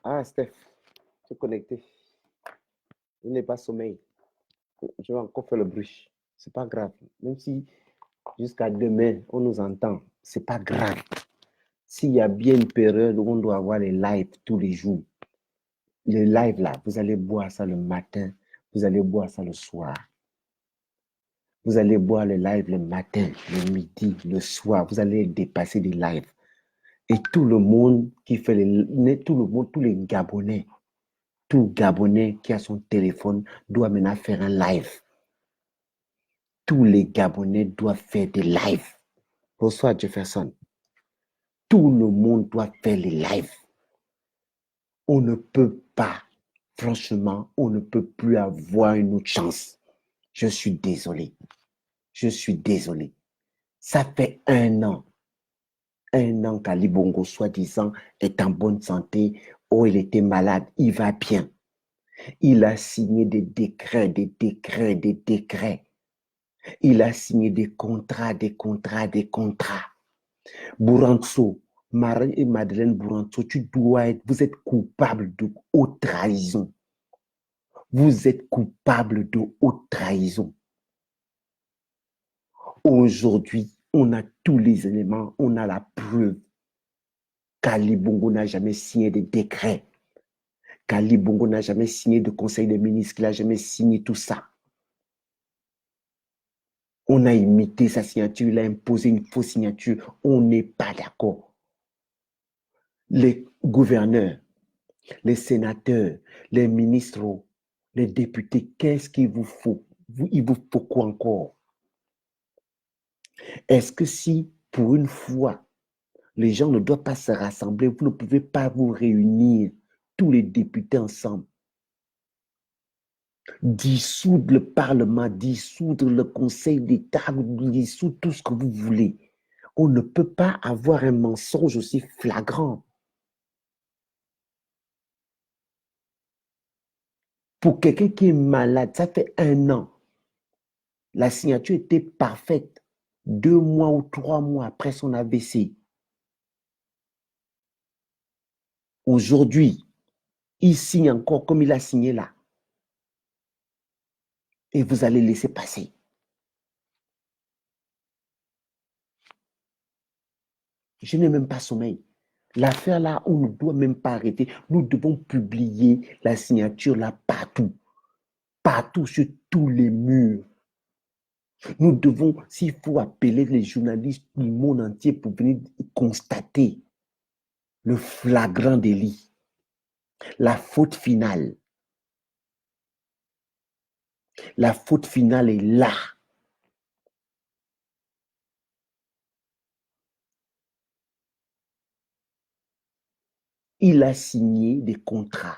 Ah, Steph, tu es connecté. Je n'ai pas sommeil. Je vais encore faire le bruit. C'est pas grave. Même si jusqu'à demain, on nous entend, c'est pas grave. S'il y a bien une période où on doit avoir les lives tous les jours, les lives là, vous allez boire ça le matin, vous allez boire ça le soir. Vous allez boire les lives le matin, le midi, le soir. Vous allez dépasser des lives. Et tout le monde qui fait tout le monde, tous les Gabonais, tout Gabonais qui a son téléphone doit maintenant faire un live. Tous les Gabonais doivent faire des lives. Bonsoir Jefferson. Tout le monde doit faire les lives. On ne peut pas, franchement, on ne peut plus avoir une autre chance. Je suis désolé. Je suis désolé. Ça fait un an qu'Ali Bongo, soi-disant, est en bonne santé. Oh, il était malade. Il va bien. Il a signé des décrets, des décrets, des décrets. Il a signé des contrats, des contrats, des contrats. Bouranso, Marie et Madeleine Bouranso, vous êtes coupable de haute trahison. Vous êtes coupable de haute trahison. Aujourd'hui, on a tous les éléments, on a la preuve qu'Ali Bongo n'a jamais signé de décret, qu'Ali Bongo n'a jamais signé de conseil des ministres, qu'il n'a jamais signé tout ça. On a imité sa signature, il a imposé une fausse signature. On n'est pas d'accord. Les gouverneurs, les sénateurs, les ministres, les députés, qu'est-ce qu'il vous faut? Il vous faut quoi encore? Est-ce que si, pour une fois, les gens ne doivent pas se rassembler, vous ne pouvez pas vous réunir, tous les députés ensemble, dissoudre le Parlement, dissoudre le Conseil d'État, dissoudre tout ce que vous voulez. On ne peut pas avoir un mensonge aussi flagrant. Pour quelqu'un qui est malade, ça fait un an. La signature était parfaite 2 mois ou 3 mois après son AVC. Aujourd'hui, il signe encore comme il a signé là. Et vous allez laisser passer. Je n'ai même pas sommeil. L'affaire là, on ne doit même pas arrêter. Nous devons publier la signature là partout. Partout, sur tous les murs. Nous devons, s'il faut appeler les journalistes du monde entier pour venir constater le flagrant délit, la faute finale. La faute finale est là. Il a signé des contrats,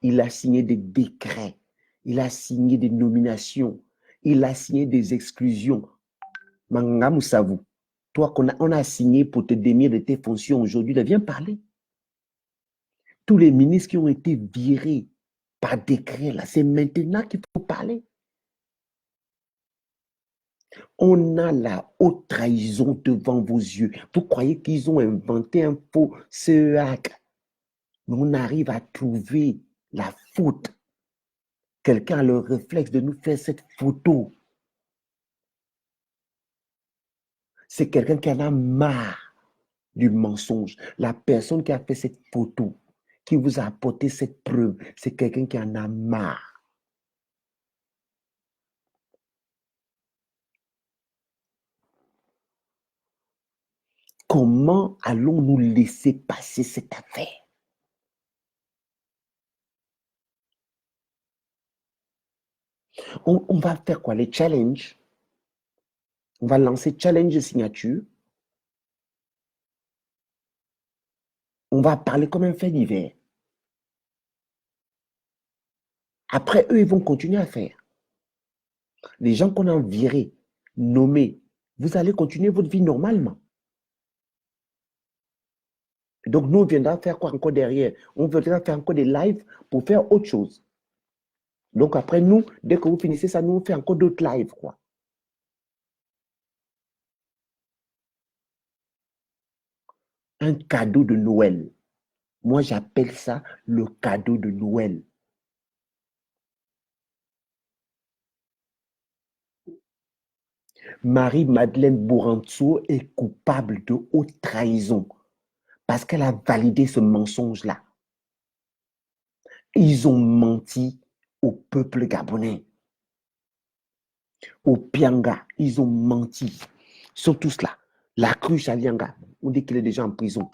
il a signé des décrets, il a signé des nominations, il a signé des exclusions. Manga Moussavu, toi on a signé pour te démier de tes fonctions aujourd'hui, viens parler. Tous les ministres qui ont été virés par décret, là, c'est maintenant qu'il faut parler. On a la haute trahison devant vos yeux. Vous croyez qu'ils ont inventé un faux CEAC? Mais on arrive à trouver la faute. Quelqu'un a le réflexe de nous faire cette photo. C'est quelqu'un qui en a marre du mensonge. La personne qui a fait cette photo, qui vous a apporté cette preuve, c'est quelqu'un qui en a marre. Comment allons-nous laisser passer cette affaire? On va faire quoi? Les challenges? On va lancer challenge de signature. On va parler comme un fait divers. Après, eux, ils vont continuer à faire. Les gens qu'on a virés, nommés, vous allez continuer votre vie normalement. Donc, nous, on viendra faire quoi encore derrière? On viendra faire encore des lives pour faire autre chose. Donc, après, nous, dès que vous finissez ça, nous, on fait encore d'autres lives, quoi. Un cadeau de Noël. Moi, j'appelle ça le cadeau de Noël. Marie-Madeleine Bourantou est coupable de haute trahison parce qu'elle a validé ce mensonge-là. Ils ont menti au peuple gabonais, au Pianga, ils ont menti. Sur tout cela, la cruche Alianga, on dit qu'il est déjà en prison.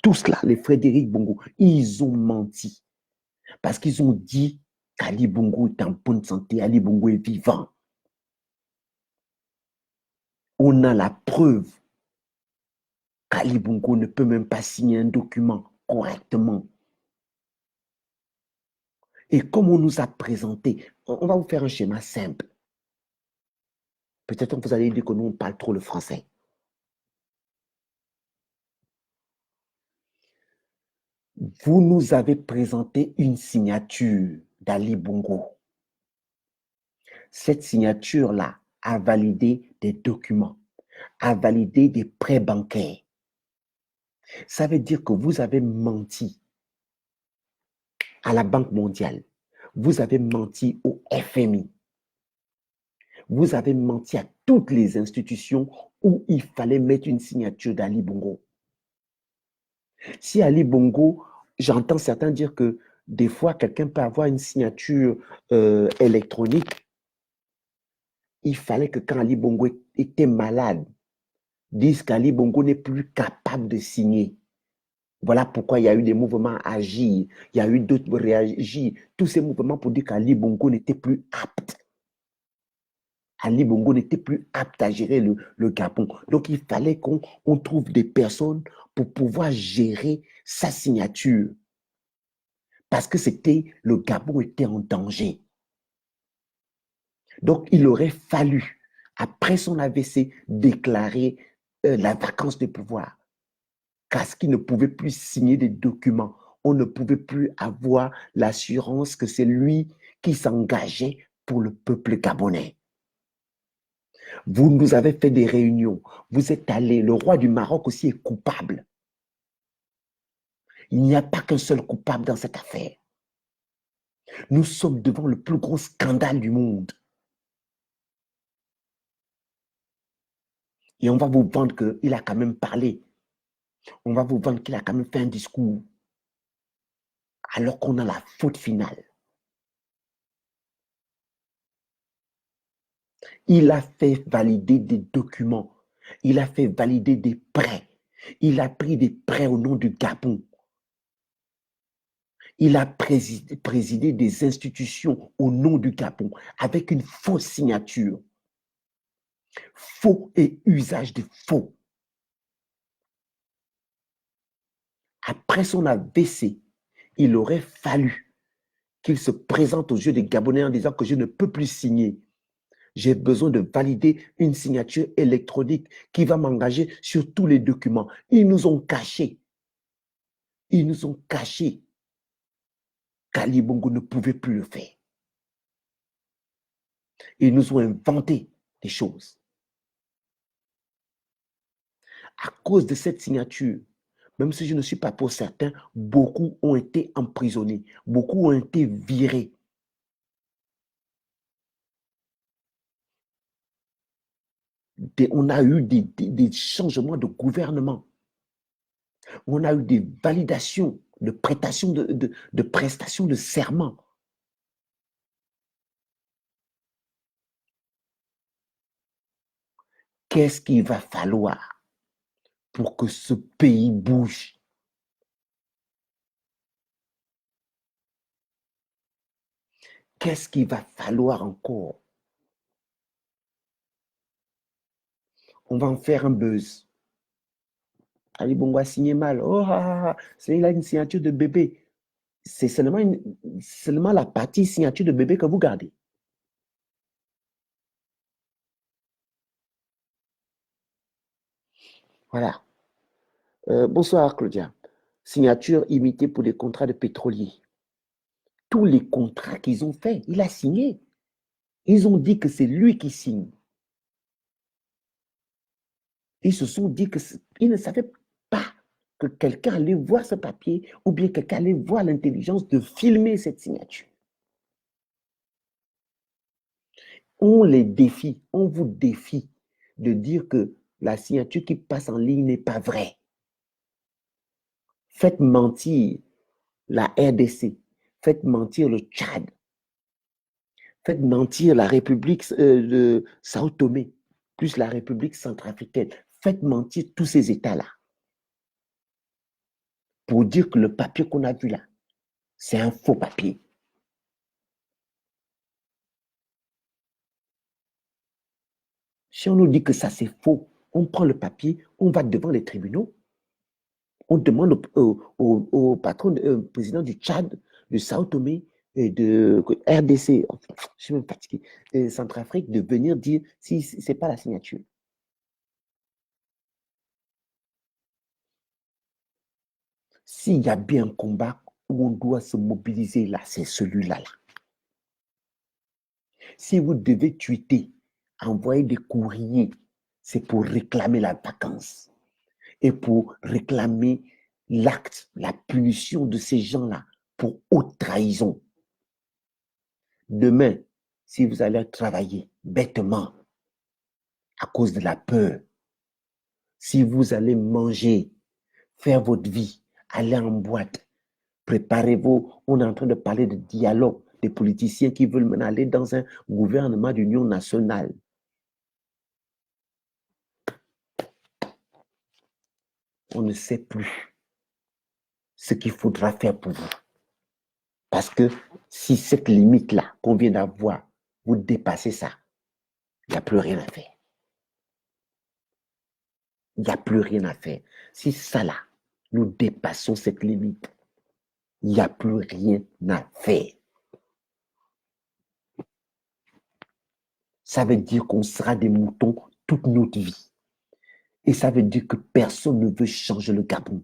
Tout cela, les Frédéric Bongo, ils ont menti parce qu'ils ont dit qu'Ali Bongo est en bonne santé, Ali Bongo est vivant. On a la preuve qu'Ali Bongo ne peut même pas signer un document correctement. Et comme on nous a présenté, on va vous faire un schéma simple. Peut-être que vous allez dire que nous, on parle trop le français. Vous nous avez présenté une signature d'Ali Bongo. Cette signature-là a validé des documents, a validé des prêts bancaires. Ça veut dire que vous avez menti à la Banque mondiale. Vous avez menti au FMI. Vous avez menti à toutes les institutions où il fallait mettre une signature d'Ali Bongo. Si Ali Bongo, j'entends certains dire que des fois, quelqu'un peut avoir une signature électronique. Il fallait que quand Ali Bongo était malade, disent qu'Ali Bongo n'est plus capable de signer. Voilà pourquoi il y a eu des mouvements à agir. Il y a eu d'autres réagir. Tous ces mouvements pour dire qu'Ali Bongo n'était plus apte. Ali Bongo n'était plus apte à gérer le Gabon. Donc, il fallait qu'on trouve des personnes pour pouvoir gérer sa signature. Parce que le Gabon était en danger. Donc, il aurait fallu, après son AVC, déclarer la vacance de pouvoir. Parce qu'il ne pouvait plus signer des documents. On ne pouvait plus avoir l'assurance que c'est lui qui s'engageait pour le peuple gabonais. Vous nous avez fait des réunions. Vous êtes allé. Le roi du Maroc aussi est coupable. Il n'y a pas qu'un seul coupable dans cette affaire. Nous sommes devant le plus gros scandale du monde. Et on va vous vendre qu'il a quand même parlé. On va vous vendre qu'il a quand même fait un discours. Alors qu'on a la faute finale. Il a fait valider des documents. Il a fait valider des prêts. Il a pris des prêts au nom du Gabon. Il a présidé des institutions au nom du Gabon avec une fausse signature. Faux et usage de faux. Après son AVC, il aurait fallu qu'il se présente aux yeux des Gabonais en disant que je ne peux plus signer. J'ai besoin de valider une signature électronique qui va m'engager sur tous les documents. Ils nous ont caché. Ils nous ont caché qu'Ali Bongo ne pouvait plus le faire. Ils nous ont inventé des choses. À cause de cette signature, même si je ne suis pas pour certains, beaucoup ont été emprisonnés, beaucoup ont été virés. On a eu des changements de gouvernement. On a eu des validations de prestations de prestations de serment. Qu'est-ce qu'il va falloir pour que ce pays bouge? Qu'est-ce qu'il va falloir encore? On va en faire un buzz. Ali Bongo a signé mal. Oh, il a une signature de bébé. C'est seulement la partie signature de bébé que vous gardez. Voilà. Bonsoir, Claudia. Signature imitée pour des contrats de pétroliers. Tous les contrats qu'ils ont faits, il a signé. Ils ont dit que c'est lui qui signe. Ils se sont dit qu'ils ne savaient pas que quelqu'un allait voir ce papier ou bien quelqu'un allait voir l'intelligence de filmer cette signature. On les défie, on vous défie de dire que la signature qui passe en ligne n'est pas vraie. Faites mentir la RDC, faites mentir le Tchad, faites mentir la République de Sao Tomé, plus la République centrafricaine. Faites mentir tous ces États-là pour dire que le papier qu'on a vu là, c'est un faux papier. Si on nous dit que ça c'est faux, on prend le papier, on va devant les tribunaux, on demande au patron, au président du Tchad, de Sao Tomé et de RDC, je suis même fatigué, Centrafrique, de venir dire si ce n'est pas la signature. S'il y a bien un combat où on doit se mobiliser là, c'est celui-là. Là. Si vous devez tweeter, envoyer des courriers, c'est pour réclamer la vacance et pour réclamer l'acte, la punition de ces gens-là pour haute trahison. Demain, si vous allez travailler bêtement à cause de la peur, si vous allez manger, faire votre vie, aller en boîte, préparez-vous. On est en train de parler de dialogue, des politiciens qui veulent aller dans un gouvernement d'union nationale. On ne sait plus ce qu'il faudra faire pour vous. Parce que si cette limite-là qu'on vient d'avoir, vous dépassez ça, il n'y a plus rien à faire. Il n'y a plus rien à faire. Si ça là, nous dépassons cette limite, il n'y a plus rien à faire. Ça veut dire qu'on sera des moutons toute notre vie. Et ça veut dire que personne ne veut changer le Gabon.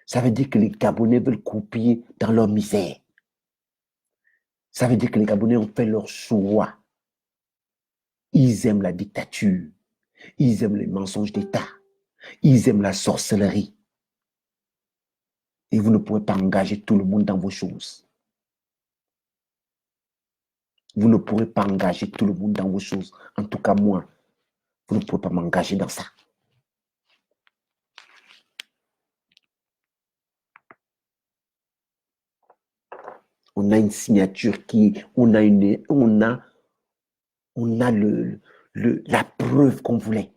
Ça veut dire que les Gabonais veulent couper dans leur misère. Ça veut dire que les Gabonais ont fait leur choix. Ils aiment la dictature. Ils aiment les mensonges d'État. Ils aiment la sorcellerie. Et vous ne pouvez pas engager tout le monde dans vos choses. Vous ne pourrez pas engager tout le monde dans vos choses. En tout cas, moi, vous ne pouvez pas m'engager dans ça. On a une signature on a la preuve qu'on voulait.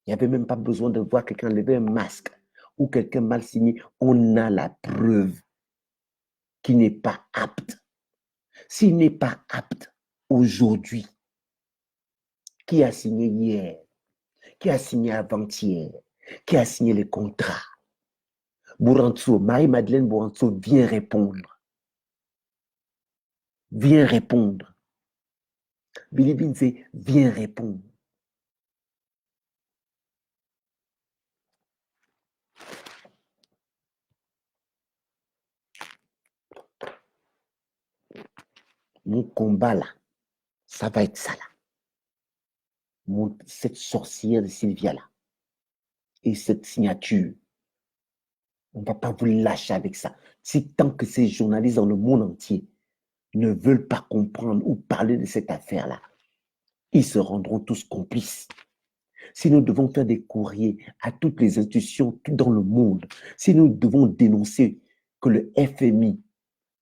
Il n'y avait même pas besoin de voir quelqu'un lever un masque ou quelqu'un mal signé. On a la preuve qui n'est pas apte. S'il n'est pas apte aujourd'hui, qui a signé hier, qui a signé avant-hier, qui a signé les contrats? Bourantou, Marie-Madeleine Bourantou, viens répondre. Viens répondre. Billy Binze, viens répondre. Mon combat là, ça va être ça là. Cette sorcière de Sylvia là. Et cette signature. On ne va pas vous lâcher avec ça. Si tant que ces journalistes dans le monde entier ne veulent pas comprendre ou parler de cette affaire-là, ils se rendront tous complices. Si nous devons faire des courriers à toutes les institutions dans le monde, si nous devons dénoncer que le FMI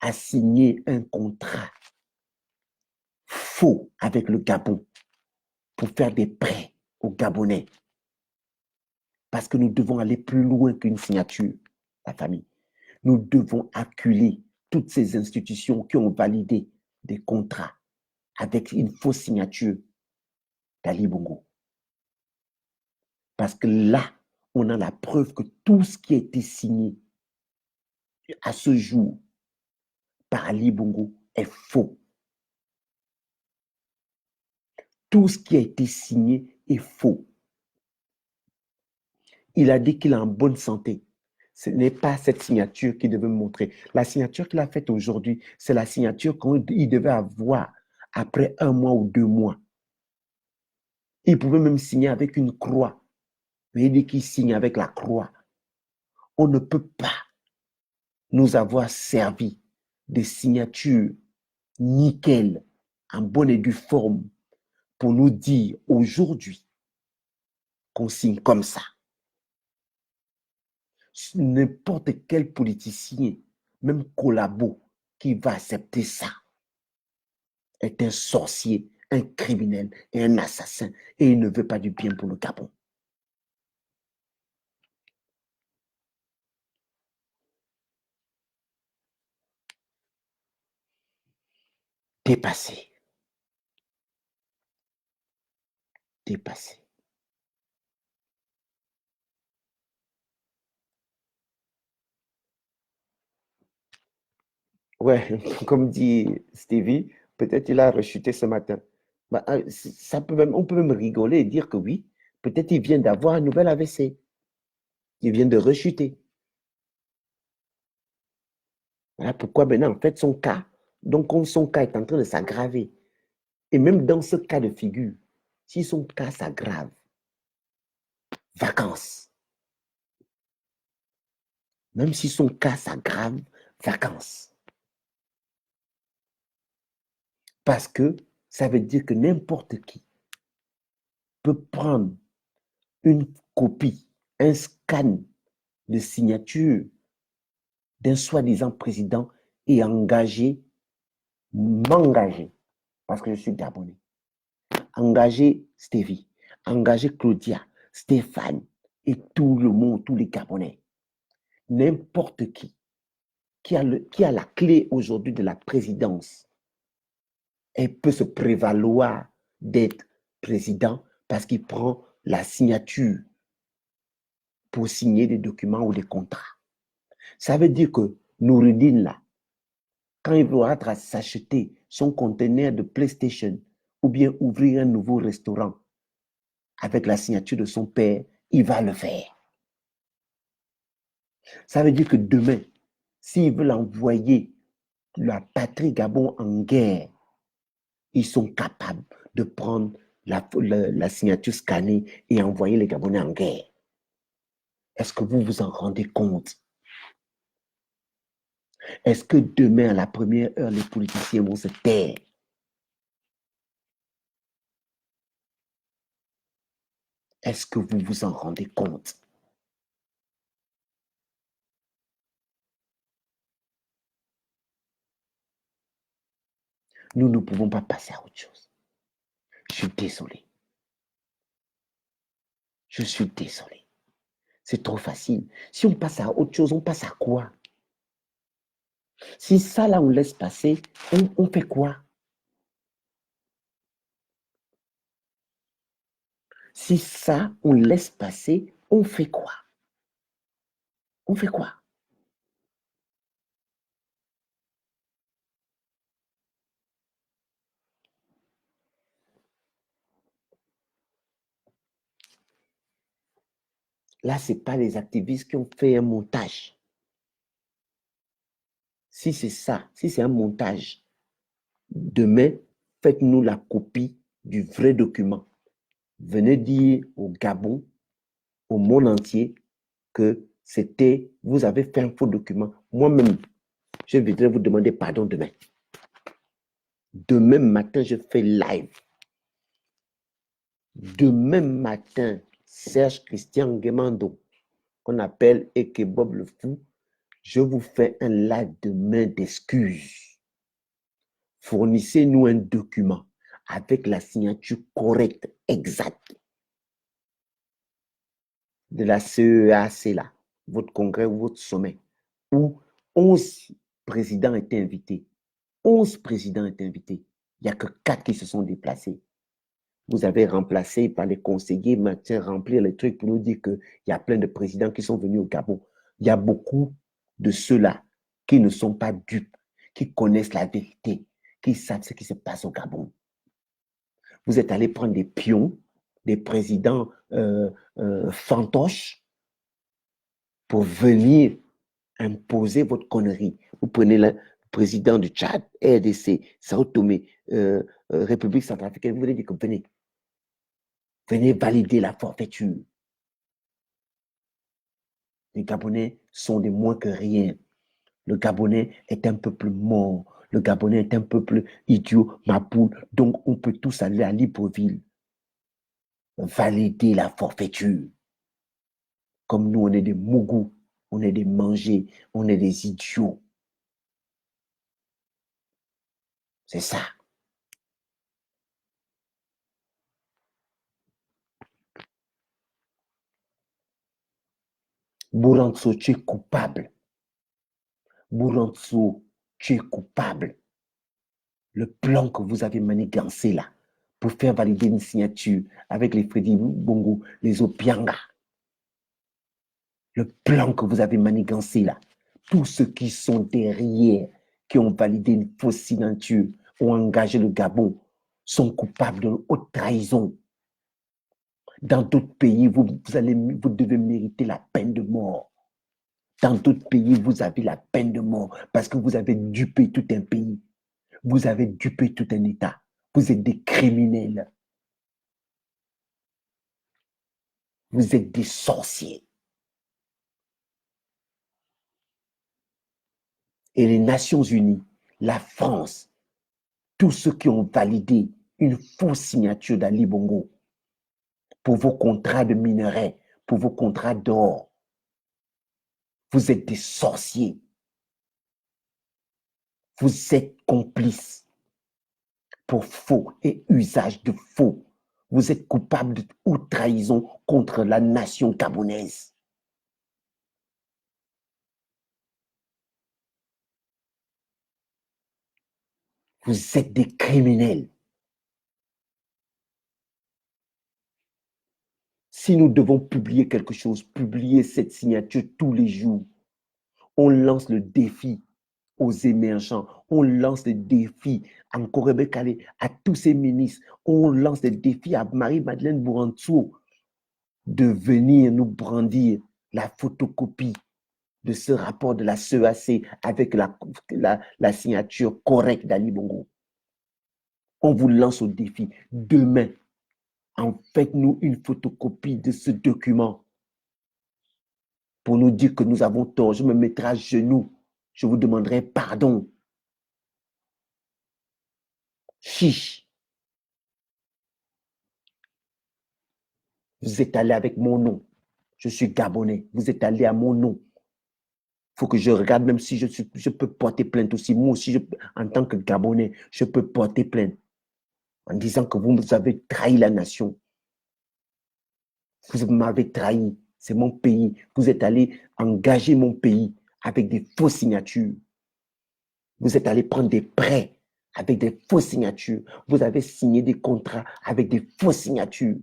a signé un contrat faux avec le Gabon pour faire des prêts aux Gabonais, parce que nous devons aller plus loin qu'une signature, la famille. Nous devons acculer toutes ces institutions qui ont validé des contrats avec une fausse signature d'Ali Bongo. Parce que là, on a la preuve que tout ce qui a été signé à ce jour par Ali Bongo est faux. Tout ce qui a été signé est faux. Il a dit qu'il est en bonne santé. Ce n'est pas cette signature qu'il devait me montrer. La signature qu'il a faite aujourd'hui, c'est la signature qu'il devait avoir après 1 mois ou 2 mois. Il pouvait même signer avec une croix. Mais il dit qu'il signe avec la croix On ne peut pas nous avoir servi des signatures nickel, en bonne et due forme, pour nous dire aujourd'hui qu'on signe comme ça. N'importe quel politicien, même collabo, qui va accepter ça, est un sorcier, un criminel et un assassin, et il ne veut pas du bien pour le Gabon. Dépassé. Dépassé. Ouais, comme dit Stevie, peut-être il a rechuté ce matin. Bah, on peut même rigoler et dire que oui, peut-être il vient d'avoir un nouvel AVC. Il vient de rechuter. Voilà pourquoi maintenant, en fait, son cas est en train de s'aggraver. Et même dans ce cas de figure, si son cas s'aggrave, vacances. Même si son cas s'aggrave, vacances. Parce que ça veut dire que n'importe qui peut prendre une copie, un scan de signature d'un soi-disant président et m'engager, parce que je suis Gabonais, engager Stevie, engager Claudia, Stéphane et tout le monde, tous les Gabonais. N'importe qui a la clé aujourd'hui de la présidence, elle peut se prévaloir d'être président parce qu'il prend la signature pour signer des documents ou des contrats. Ça veut dire que Noureddin, là, quand il va s'acheter son conteneur de PlayStation ou bien ouvrir un nouveau restaurant avec la signature de son père, il va le faire. Ça veut dire que demain, s'ils veulent envoyer la patrie Gabon en guerre, ils sont capables de prendre la signature scannée et envoyer les Gabonais en guerre. Est-ce que vous vous en rendez compte? Est-ce que demain, à la première heure, les politiciens vont se taire? Est-ce que vous vous en rendez compte? Nous ne pouvons pas passer à autre chose. Je suis désolé. Je suis désolé. C'est trop facile. Si on passe à autre chose, on passe à quoi? Si ça, là, on laisse passer, on fait quoi? Si ça, on laisse passer, on fait quoi? On fait quoi? Là, ce n'est pas les activistes qui ont fait un montage. Si c'est ça, si c'est un montage, demain, faites-nous la copie du vrai document. Venez dire au Gabon, au monde entier, que vous avez fait un faux document. Moi-même, je voudrais vous demander pardon demain. Demain matin, je fais live. Demain matin, Serge Christian Guemando, qu'on appelle Eke Bob le Fou, je vous fais un live demain d'excuses. Fournissez-nous un document avec la signature correcte, exacte de la CEAC, là, votre congrès ou votre sommet, où 11 présidents étaient invités. 11 présidents étaient invités. Il n'y a que 4 qui se sont déplacés. Vous avez remplacé par les conseillers, maintenant remplir les trucs pour nous dire qu'il y a plein de présidents qui sont venus au Gabon. Il y a beaucoup de ceux-là qui ne sont pas dupes, qui connaissent la vérité, qui savent ce qui se passe au Gabon. Vous êtes allé prendre des pions, des présidents fantoches pour venir imposer votre connerie. Vous prenez le président du Tchad, RDC, Sao Tomé, République centrafricaine, vous voulez dire que venez valider la forfaiture. Les Gabonais sont des moins que rien. Le Gabonais est un peuple mort. Le Gabonais est un peuple idiot, ma poule. Donc, on peut tous aller à Libreville, valider la forfaiture. Comme nous, on est des mougous, on est des mangés, on est des idiots. C'est ça. Bouranso, tu es coupable. Bouranso, tu es coupable. Le plan que vous avez manigancé là, pour faire valider une signature avec les Freddy Bongo, les Opianga. Le plan que vous avez manigancé là, tous ceux qui sont derrière, qui ont validé une fausse signature, ont engagé le Gabon, sont coupables de haute trahison. Dans d'autres pays, vous devez mériter la peine de mort. Dans d'autres pays, vous avez la peine de mort parce que vous avez dupé tout un pays. Vous avez dupé tout un État. Vous êtes des criminels. Vous êtes des sorciers. Et les Nations Unies, la France, tous ceux qui ont validé une fausse signature d'Ali Bongo pour vos contrats de minerais, pour vos contrats d'or, vous êtes des sorciers. Vous êtes complices pour faux et usage de faux. Vous êtes coupable de haute trahison contre la nation gabonaise. Vous êtes des criminels. Si nous devons publier quelque chose, publier cette signature tous les jours, on lance le défi aux émergents, on lance le défi à Nkorebe Kale, à tous ces ministres, on lance le défi à Marie-Madeleine Bourantou de venir nous brandir la photocopie de ce rapport de la CEAC avec la signature correcte d'Ali Bongo. On vous lance au défi. Demain, en faites-nous une photocopie de ce document pour nous dire que nous avons tort. Je me mettrai à genoux. Je vous demanderai pardon. Chiche. Vous êtes allé avec mon nom. Je suis Gabonais. Vous êtes allé à mon nom. Il faut que je regarde, même si je peux porter plainte aussi. Moi aussi, en tant que Gabonais, je peux porter plainte en disant que vous avez trahi la nation. Vous m'avez trahi. C'est mon pays. Vous êtes allé engager mon pays avec des fausses signatures. Vous êtes allé prendre des prêts avec des fausses signatures. Vous avez signé des contrats avec des fausses signatures.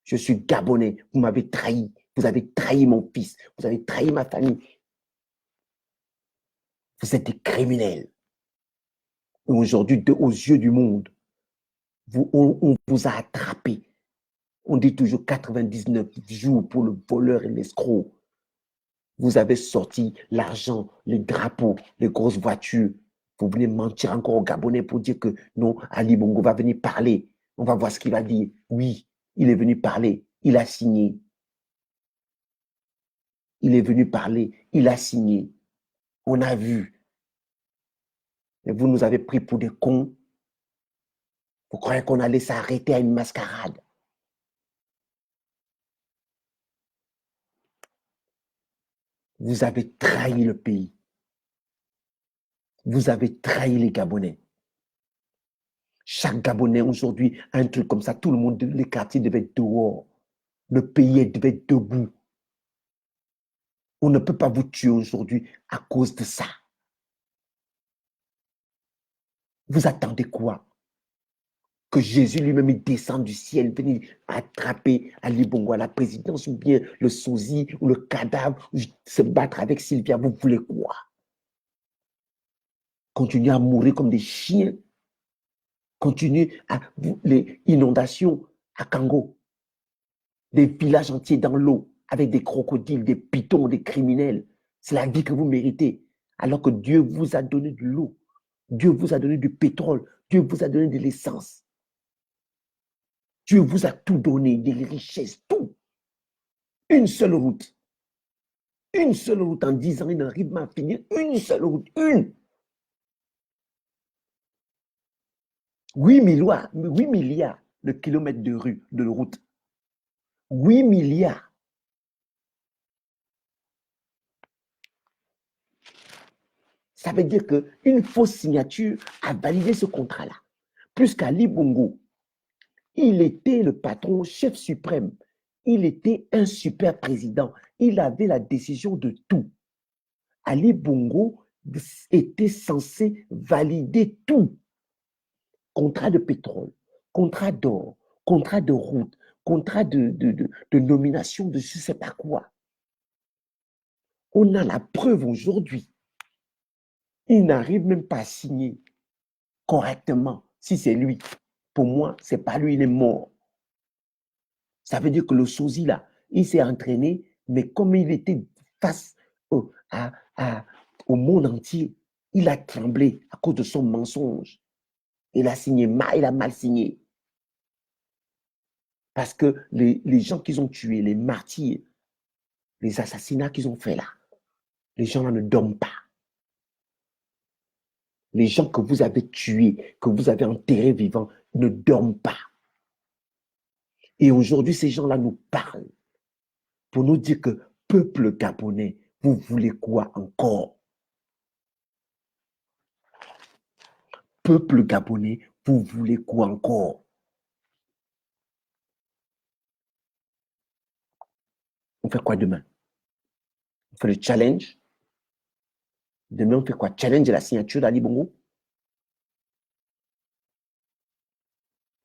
Je suis Gabonais. Vous m'avez trahi. Vous avez trahi mon fils. Vous avez trahi ma famille. Vous êtes des criminels. Et aujourd'hui, aux yeux du monde, on vous a attrapé. On dit toujours 99 jours pour le voleur et l'escroc. Vous avez sorti l'argent, les drapeaux, les grosses voitures. Vous venez mentir encore aux Gabonais pour dire que non, Ali Bongo va venir parler. On va voir ce qu'il va dire. Oui, il est venu parler. Il a signé. Il est venu parler. Il a signé. On a vu. Mais vous nous avez pris pour des cons. Vous croyez qu'on allait s'arrêter à une mascarade? Vous avez trahi le pays. Vous avez trahi les Gabonais. Chaque Gabonais aujourd'hui a un truc comme ça. Tout le monde, les quartiers devaient être dehors. Le pays devait être debout. On ne peut pas vous tuer aujourd'hui à cause de ça. Vous attendez quoi? Que Jésus lui-même descende du ciel, venir attraper Ali Bongo à la présidence, ou bien le sosie, ou le cadavre, ou se battre avec Sylvia. Vous voulez quoi? Continuer à mourir comme des chiens. Continuer à les inondations à Kango. Des villages entiers dans l'eau, avec des crocodiles, des pitons, des criminels. C'est la vie que vous méritez. Alors que Dieu vous a donné de l'eau. Dieu vous a donné du pétrole. Dieu vous a donné de l'essence. Dieu vous a tout donné, des richesses, tout. Une seule route. Une seule route en 10 ans, il n'arrive pas à finir une seule route. Une. 8 milliards de kilomètres de rue, de route. 8 milliards. Ça veut dire qu'une fausse signature a validé ce contrat-là. Plus qu'Ali Bongo, il était le patron, chef suprême. Il était un super président. Il avait la décision de tout. Ali Bongo était censé valider tout. Contrat de pétrole, contrat d'or, contrat de route, contrat de nomination de je ne sais pas quoi. On a la preuve aujourd'hui. Il n'arrive même pas à signer correctement si c'est lui. Pour moi, ce n'est pas lui, il est mort. Ça veut dire que le sosie là, il s'est entraîné, mais comme il était face au monde entier, il a tremblé à cause de son mensonge. Il a signé mal, il a mal signé. Parce que les gens qu'ils ont tués, les martyrs, les assassinats qu'ils ont faits là, les gens là ne dorment pas. Les gens que vous avez tués, que vous avez enterrés vivants, ne dorment pas. Et aujourd'hui, ces gens-là nous parlent pour nous dire que, peuple gabonais, vous voulez quoi encore? Peuple gabonais, vous voulez quoi encore? On fait quoi demain? On fait le challenge? Demain, on fait quoi? Challenge de la signature d'Ali Bongo?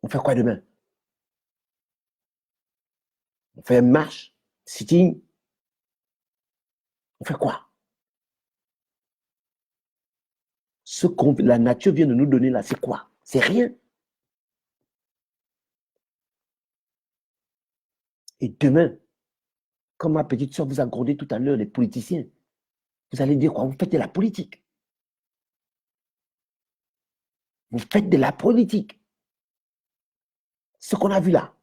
On fait quoi demain? On fait une marche? Sitting? On fait quoi? Ce que la nature vient de nous donner là, c'est quoi? C'est rien. Et demain, comme ma petite soeur vous a grondé tout à l'heure, les politiciens, vous allez dire quoi? Vous faites de la politique. Vous faites de la politique. Ce qu'on a vu là.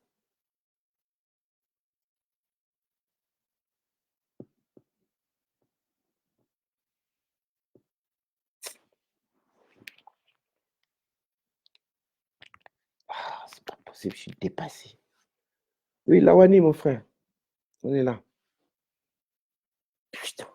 Ah, c'est pas possible, je suis dépassé. Oui, Lawani, mon frère, on est là. Putain.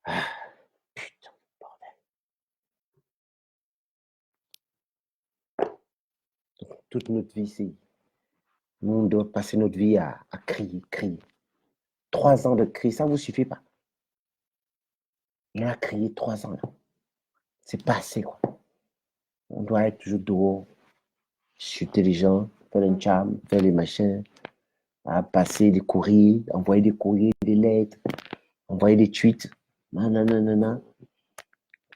Ah, putain, bordel. Toute notre vie, c'est. Nous, on doit passer notre vie à crier, crier. 3 ans de cri, ça ne vous suffit pas. On a crié 3 ans là. C'est pas assez, quoi. On doit être toujours dehors, chuter les gens, faire un charme, faire les machins, à passer des courriers, envoyer des courriers, des lettres, envoyer des tweets. Nanana.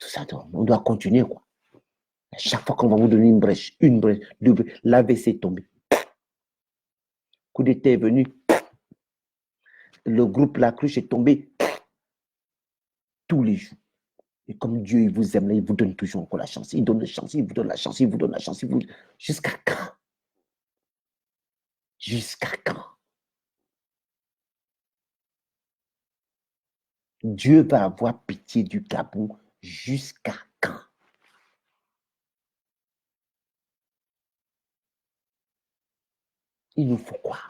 Tout ça, on doit continuer, quoi. À chaque fois qu'on va vous donner une brèche, deux brèches, l'AVC est tombé. Coup d'état est venu. Le groupe La Cruche est tombé tous les jours. Et comme Dieu il vous aime, là, il vous donne toujours encore la chance. Il donne la chance, il vous donne la chance, il vous donne la chance. Jusqu'à quand? Jusqu'à quand? Dieu va avoir pitié du Gabon jusqu'à quand? Il nous faut quoi?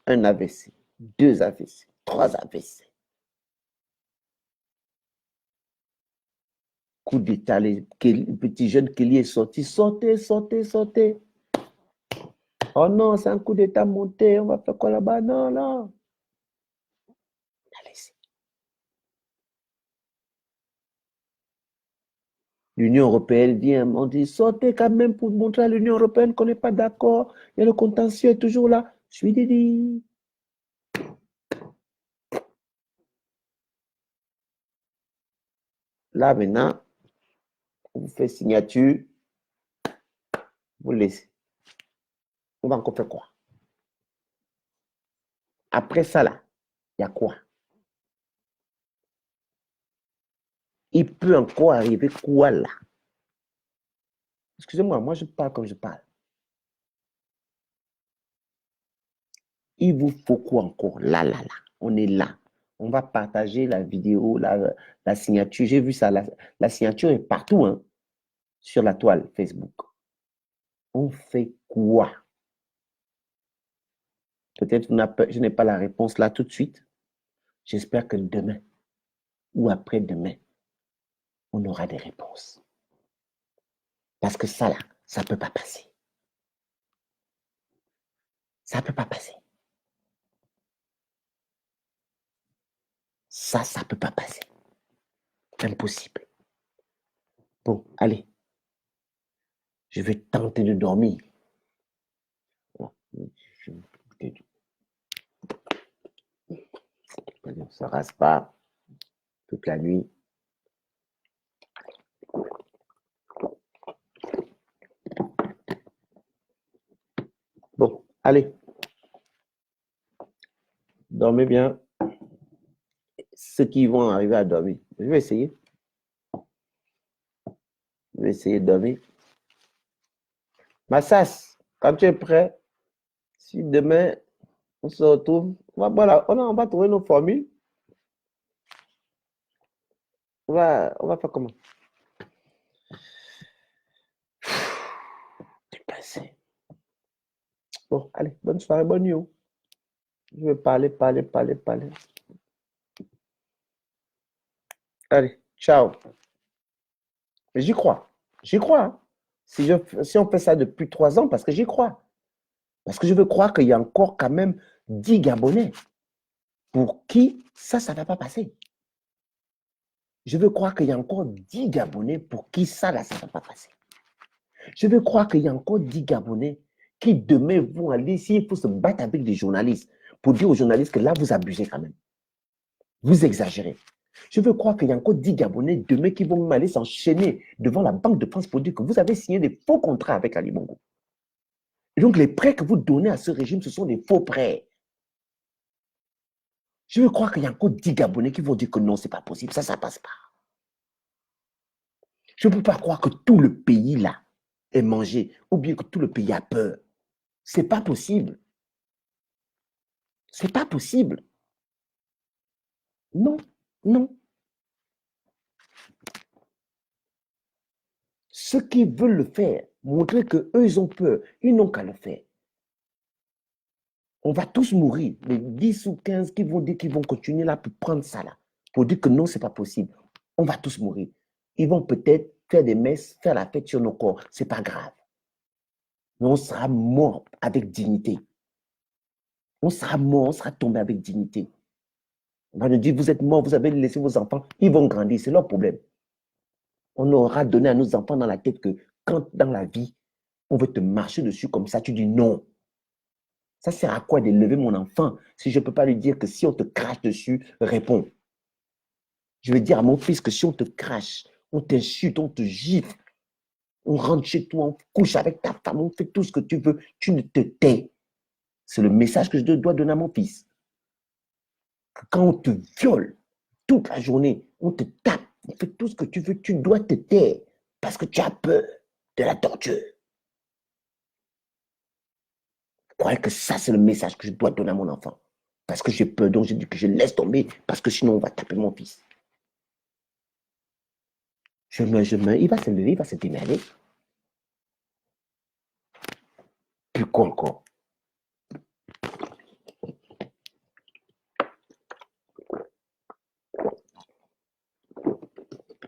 Un AVC, 2 AVC, 3 AVC. Coup d'état, les petits jeunes qui est sorti, sortez, sortez, sortez. Oh non, c'est un coup d'état monté, on va faire quoi là-bas? Non, non. Allez-y. L'Union européenne vient, on dit, sortez quand même pour montrer à l'Union européenne qu'on n'est pas d'accord. Et le contentieux est toujours là. Je suis dit. Là, maintenant, vous faites signature, vous laissez. On va encore faire quoi? Après ça, là, il y a quoi? Il peut encore arriver quoi là? Excusez-moi, moi je parle comme je parle. Il vous faut quoi encore? Là, là, là. On est là. On va partager la vidéo, la signature. J'ai vu ça. La signature est partout hein, sur la toile Facebook. On fait quoi? Peut-être je n'ai pas la réponse là tout de suite. J'espère que demain ou après-demain, on aura des réponses. Parce que ça là, ça ne peut pas passer. Ça ne peut pas passer. Ça ne peut pas passer. Impossible. Bon, allez. Je vais tenter de dormir. Ça ne rase pas toute la nuit. Bon, allez. Dormez bien. Ceux qui vont arriver à dormir, je vais essayer. Je vais essayer de dormir. Massas, quand tu es prêt, si demain on se retrouve, voilà, on va trouver nos formules. On va faire comment? Dépassé. Bon, allez, bonne soirée, bonne nuit. Je vais parler. Allez, ciao. J'y crois. J'y crois. Hein. Si on fait ça depuis 3 ans, parce que j'y crois. Parce que je veux croire qu'il y a encore quand même 10 Gabonais pour qui ça ne va pas passer. Je veux croire qu'il y a encore 10 Gabonais pour qui ça ne va pas passer. Je veux croire qu'il y a encore 10 Gabonais qui demain vont aller, s'il faut se battre avec des journalistes, pour dire aux journalistes que là, vous abusez quand même. Vous exagérez. Je veux croire qu'il y a encore 10 Gabonais demain qui vont aller s'enchaîner devant la Banque de France pour dire que vous avez signé des faux contrats avec Ali Bongo. Et donc, les prêts que vous donnez à ce régime, ce sont des faux prêts. Je veux croire qu'il y a encore 10 Gabonais qui vont dire que non, ce n'est pas possible, ça ne passe pas. Je ne peux pas croire que tout le pays là est mangé ou bien que tout le pays a peur. Ce n'est pas possible. Ce n'est pas possible. Non, non. Ceux qui veulent le faire, montrer qu'eux, ils ont peur, ils n'ont qu'à le faire. On va tous mourir. Les 10 ou 15 qui vont dire qu'ils vont continuer là pour prendre ça là, pour dire que non, ce n'est pas possible. On va tous mourir. Ils vont peut-être faire des messes, faire la fête sur nos corps. Ce n'est pas grave. Mais on sera mort avec dignité. On sera mort, on sera tombé avec dignité. On va nous dire, vous êtes mort, vous avez laissé vos enfants, ils vont grandir, c'est leur problème. On aura donné à nos enfants dans la tête que quand dans la vie, on veut te marcher dessus comme ça, tu dis non. Ça sert à quoi d'élever mon enfant si je ne peux pas lui dire que si on te crache dessus, réponds. Je vais dire à mon fils que si on te crache, on t'insulte, on te gifle, on rentre chez toi, on couche avec ta femme, on fait tout ce que tu veux, tu ne te tais. C'est le message que je dois donner à mon fils. Quand on te viole toute la journée, on te tape, on fait tout ce que tu veux, tu dois te taire parce que tu as peur de la torture. Je crois que ça, c'est le message que je dois donner à mon enfant. Parce que j'ai peur, donc je dis que je laisse tomber, parce que sinon on va taper mon fils. Je meurs, il va se lever, il va se démerder. Puis quoi encore?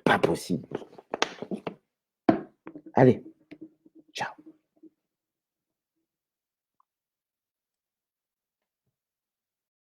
Pas possible. Allez.